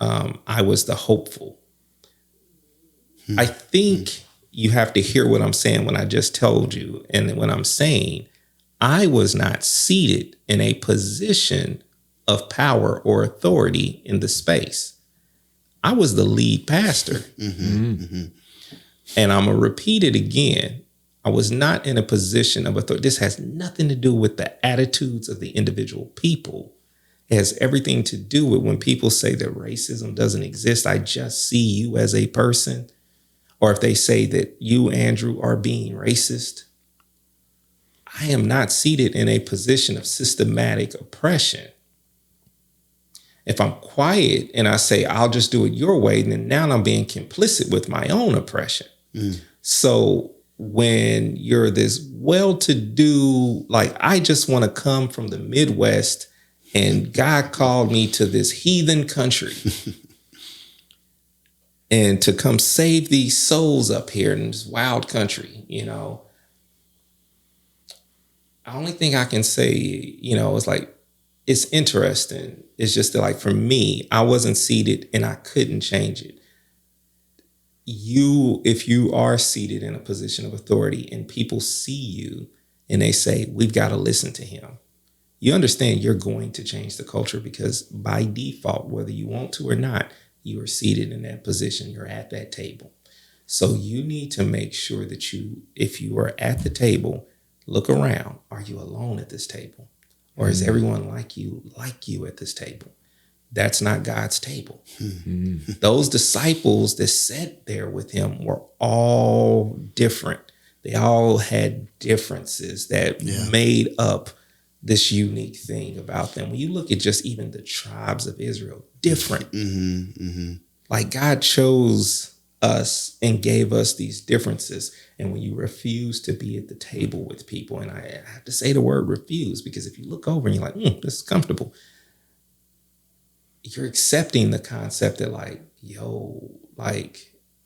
I was the hopeful. I think you have to hear what I'm saying when I just told you. And when I'm saying I was not seated in a position of power or authority in the space. I was the lead pastor. And I'm going to repeat it again. I was not in a position of authority. This has nothing to do with the attitudes of the individual people. It has everything to do with when people say that racism doesn't exist. I just see you as a person. Or if they say that you, Andrew, are being racist. I am not seated in a position of systematic oppression. If I'm quiet and I say, I'll just do it your way, then now I'm being complicit with my own oppression. So when you're this well-to-do, like, I just want to come from the Midwest and God called me to this heathen country and to come save these souls up here in this wild country, the only thing I can say, is like, it's interesting. It's just that, like, for me, I wasn't seated and I couldn't change it. If you are seated in a position of authority and people see you and they say, we've got to listen to him, you understand you're going to change the culture, because by default, whether you want to or not, you are seated in that position. You're at that table. So you need to make sure that if you are at the table, look around. Are you alone at this table? Or is everyone like you at this table? That's not God's table. Mm-hmm. Those disciples that sat there with him were all different. They all had differences that made up this unique thing about them. When you look at just even the tribes of Israel, different. Mm-hmm, mm-hmm. Like, God chose us and gave us these differences. And when you refuse to be at the table with people, and I have to say the word refuse, because if you look over and you're like, this is comfortable, you're accepting the concept that, like,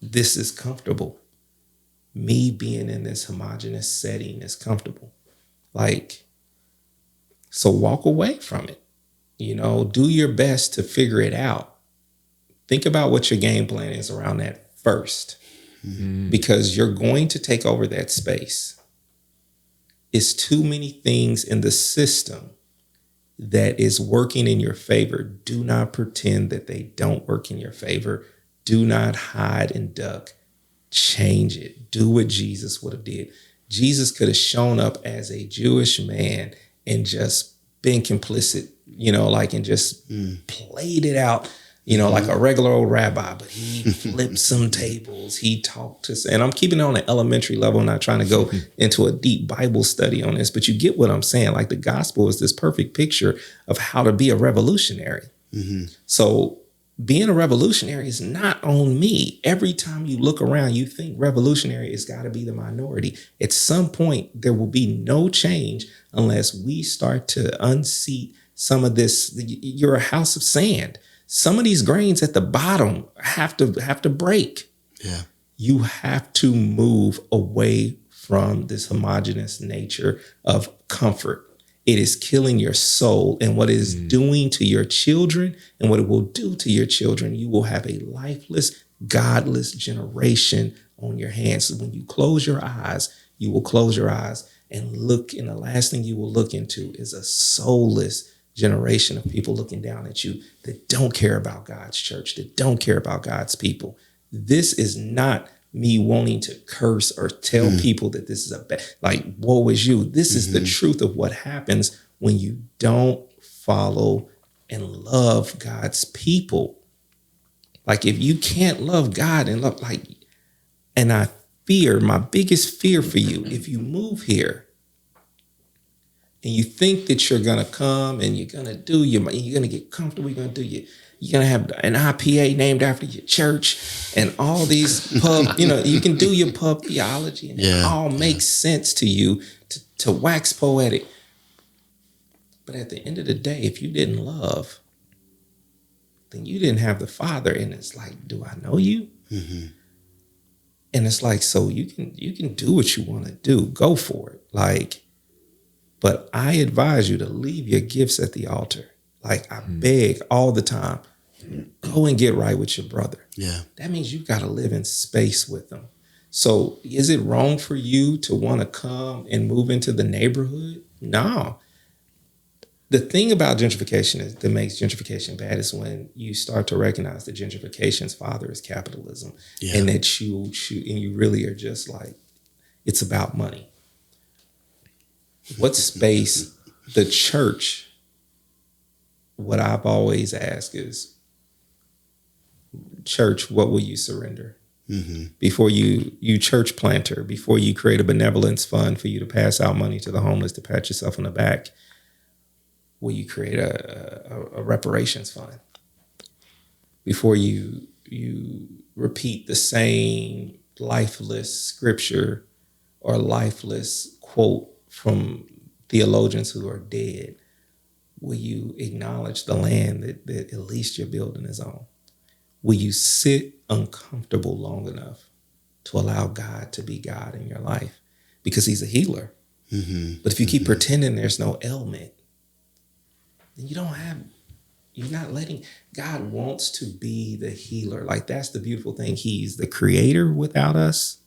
this is comfortable. Me being in this homogenous setting is comfortable. Like, so walk away from it. Do your best to figure it out. Think about what your game plan is around that first, because you're going to take over that space. It's too many things in the system that is working in your favor. Do not pretend that they don't work in your favor. Do not hide and duck. Change it. Do what Jesus would have did. Jesus could have shown up as a Jewish man and just been complicit, and just played it out, like a regular old rabbi, but he flipped some tables. He talked to, and I'm keeping it on an elementary level, not trying to go into a deep Bible study on this, but you get what I'm saying. Like, the gospel is this perfect picture of how to be a revolutionary. Mm-hmm. So being a revolutionary is not on me. Every time you look around, you think revolutionary has got to be the minority. At some point, there will be no change unless we start to unseat some of this. You're a house of sand. Some of these grains at the bottom have to break. Yeah. You have to move away from this homogenous nature of comfort. It is killing your soul, and what it is doing to your children and what it will do to your children. You will have a lifeless, godless generation on your hands. So when you close your eyes, you will close your eyes and look, and the last thing you will look into is a soulless generation of people looking down at you that don't care about God's church, that don't care about God's people. This is not me wanting to curse or tell people that this is a bad, like, woe is you. This is the truth of what happens when you don't follow and love God's people. Like, if you can't love God and love, like, and my biggest fear for you, if you move here and you think that you're going to come and you're going to get comfortable, you're going to have an IPA named after your church and all these pub, you can do your pub theology and it all makes sense to you to wax poetic. But at the end of the day, if you didn't love, then you didn't have the Father. And it's like, do I know you? Mm-hmm. And it's like, so you can do what you want to do. Go for it. Like, but I advise you to leave your gifts at the altar. Like, I beg all the time, go and get right with your brother. Yeah. That means you've got to live in space with them. So is it wrong for you to want to come and move into the neighborhood? No. The thing about gentrification that makes gentrification bad is when you start to recognize that gentrification's father is capitalism, and that you really are just like, it's about money. What space, the church, what I've always asked is, church, what will you surrender? Mm-hmm. Before you church planter, before you create a benevolence fund for you to pass out money to the homeless to pat yourself on the back, will you create a reparations fund? Before you repeat the same lifeless scripture or lifeless quote from theologians who are dead, will you acknowledge the land that at least your building is on? Will you sit uncomfortable long enough to allow God to be God in your life, because he's a healer. But if you keep pretending there's no ailment, then you're not letting, God wants to be the healer. Like, that's the beautiful thing. He's the creator without us.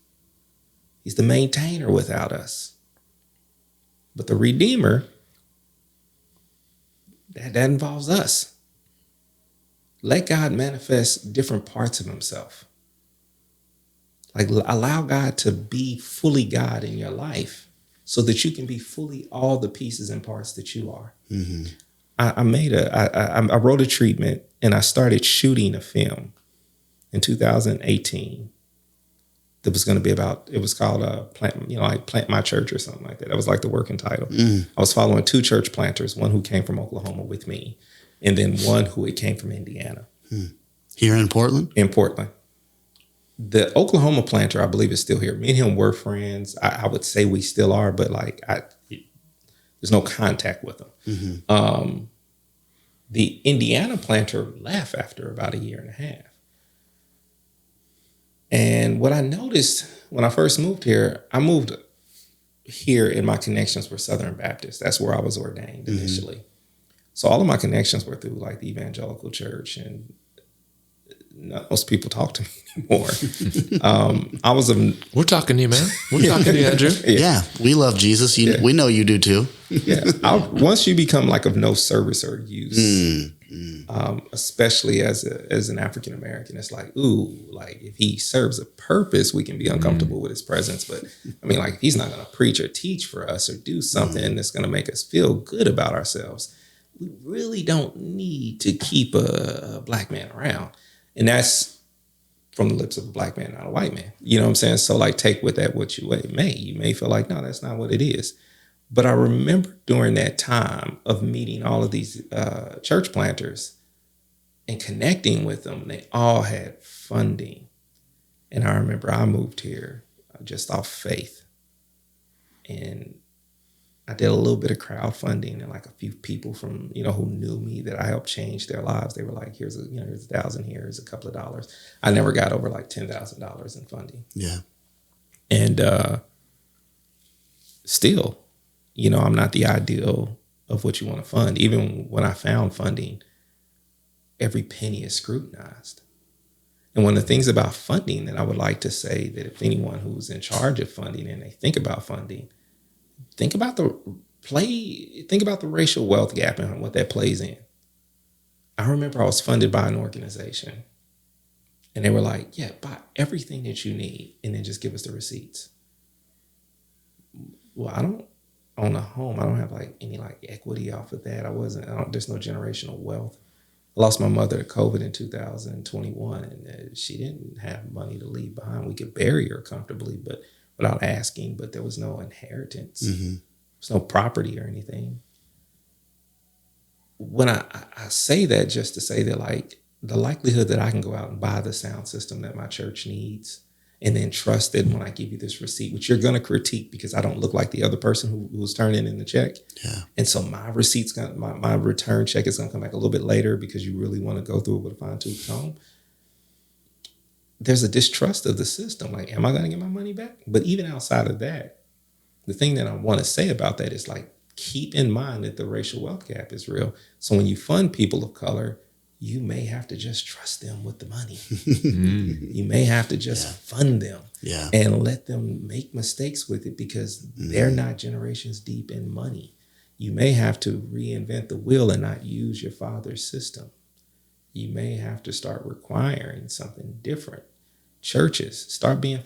He's the maintainer without us. But the redeemer, that involves us. Let God manifest different parts of himself. Like, allow God to be fully God in your life so that you can be fully all the pieces and parts that you are. I wrote a treatment, and I started shooting a film in 2018 that was going to be about, it was called Plant My Church or something like that. That was like the working title. I was following 2 church planters, one who came from Oklahoma with me, and then one who came from Indiana. Here in Portland? In Portland. The Oklahoma planter, I believe, is still here. Me and him were friends. I would say we still are, but there's no contact with him. The Indiana planter left after about 1.5 years. And what I noticed when I first moved here, I moved here and my connections were Southern Baptist. That's where I was ordained initially. So all of my connections were through like the evangelical church, and none of those people talk to me anymore. We're talking to you, man. We're talking to you, Andrew. Yeah, we love Jesus. We know you do too. Once you become like of no service or use, especially as an African American, it's like, ooh, like if he serves a purpose, we can be uncomfortable with his presence. But I mean, like, if he's not going to preach or teach for us or do something that's going to make us feel good about ourselves, we really don't need to keep a black man around. And that's from the lips of a black man, not a white man. You know what I'm saying? So like, take with that what you may. You may feel like, no, that's not what it is. But I remember during that time of meeting all of these church planters and connecting with them, they all had funding. And I remember I moved here just off faith. And I did a little bit of crowdfunding, and like a few people from, who knew me that I helped change their lives. They were like, here's $1,000, here's a couple of dollars. I never got over like $10,000 in funding. Yeah. And still, I'm not the ideal of what you want to fund. Even when I found funding, every penny is scrutinized. And one of the things about funding that I would like to say, that if anyone who's in charge of funding and they think about funding, think about the racial wealth gap and what that plays in. I remember I was funded by an organization, and they were like, yeah, buy everything that you need and then just give us the receipts. Well, I don't own a home. I don't have like any like equity off of that. There's no generational wealth. I lost my mother to COVID in 2021, and she didn't have money to leave behind. We could bury her comfortably, but without asking, but there was no inheritance. There's no property or anything. When I say that, just to say that, like, the likelihood that I can go out and buy the sound system that my church needs, and then trust that when I give you this receipt, which you're going to critique because I don't look like the other person who was turning in the check. Yeah. And so my my return check is going to come back a little bit later because you really want to go through it with a fine-tooth comb. There's a distrust of the system. Like, am I going to get my money back? But even outside of that, the thing that I want to say about that is, like, keep in mind that the racial wealth gap is real. So when you fund people of color, you may have to just trust them with the money. You may have to just fund them and let them make mistakes with it because they're not generations deep in money. You may have to reinvent the wheel and not use your father's system. You may have to start requiring something different. Churches, start being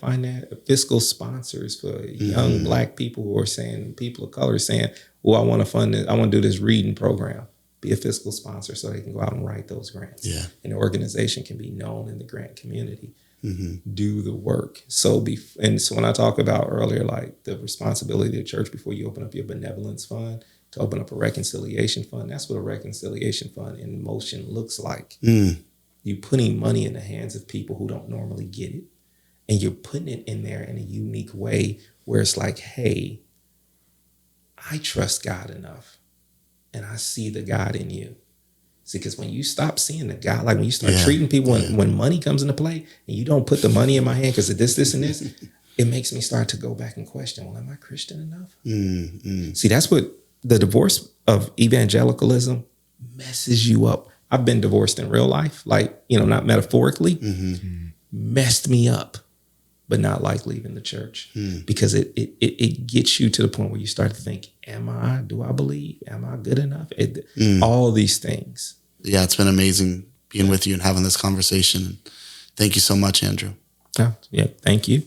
fiscal sponsors for young Black people who are saying, people of color saying, well, I want to fund it. I want to do this reading program. Be a fiscal sponsor so they can go out and write those grants. Yeah. And the organization can be known in the grant community. Do the work. So when I talk about earlier, like the responsibility of the church before you open up your benevolence fund, to open up a reconciliation fund, that's what a reconciliation fund in motion looks like. You're putting money in the hands of people who don't normally get it. And you're putting it in there in a unique way where it's like, hey, I trust God enough. And I see the God in you. See, because when you stop seeing the God, like when you start treating people, when money comes into play and you don't put the money in my hand because of this, and this, it makes me start to go back and question, well, am I Christian enough? See, that's what the divorce of evangelicalism messes you up. I've been divorced in real life, like, not metaphorically, messed me up, but not like leaving the church because it gets you to the point where you start to think, do I believe? Am I good enough? All these things. Yeah, it's been amazing being with you and having this conversation. Thank you so much, Andrew. Yeah, thank you.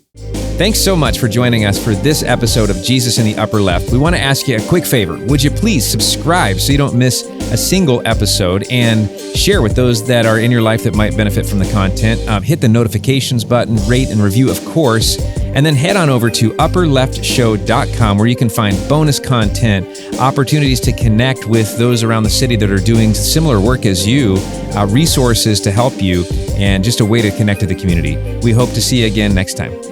Thanks so much for joining us for this episode of Jesus in the Upper Left. We want to ask you a quick favor. Would you please subscribe so you don't miss a single episode, and share with those that are in your life that might benefit from the content. Hit the notifications button, rate and review, of course, and then head on over to upperleftshow.com where you can find bonus content, opportunities to connect with those around the city that are doing similar work as you, resources to help you, and just a way to connect to the community. We hope to see you again next time.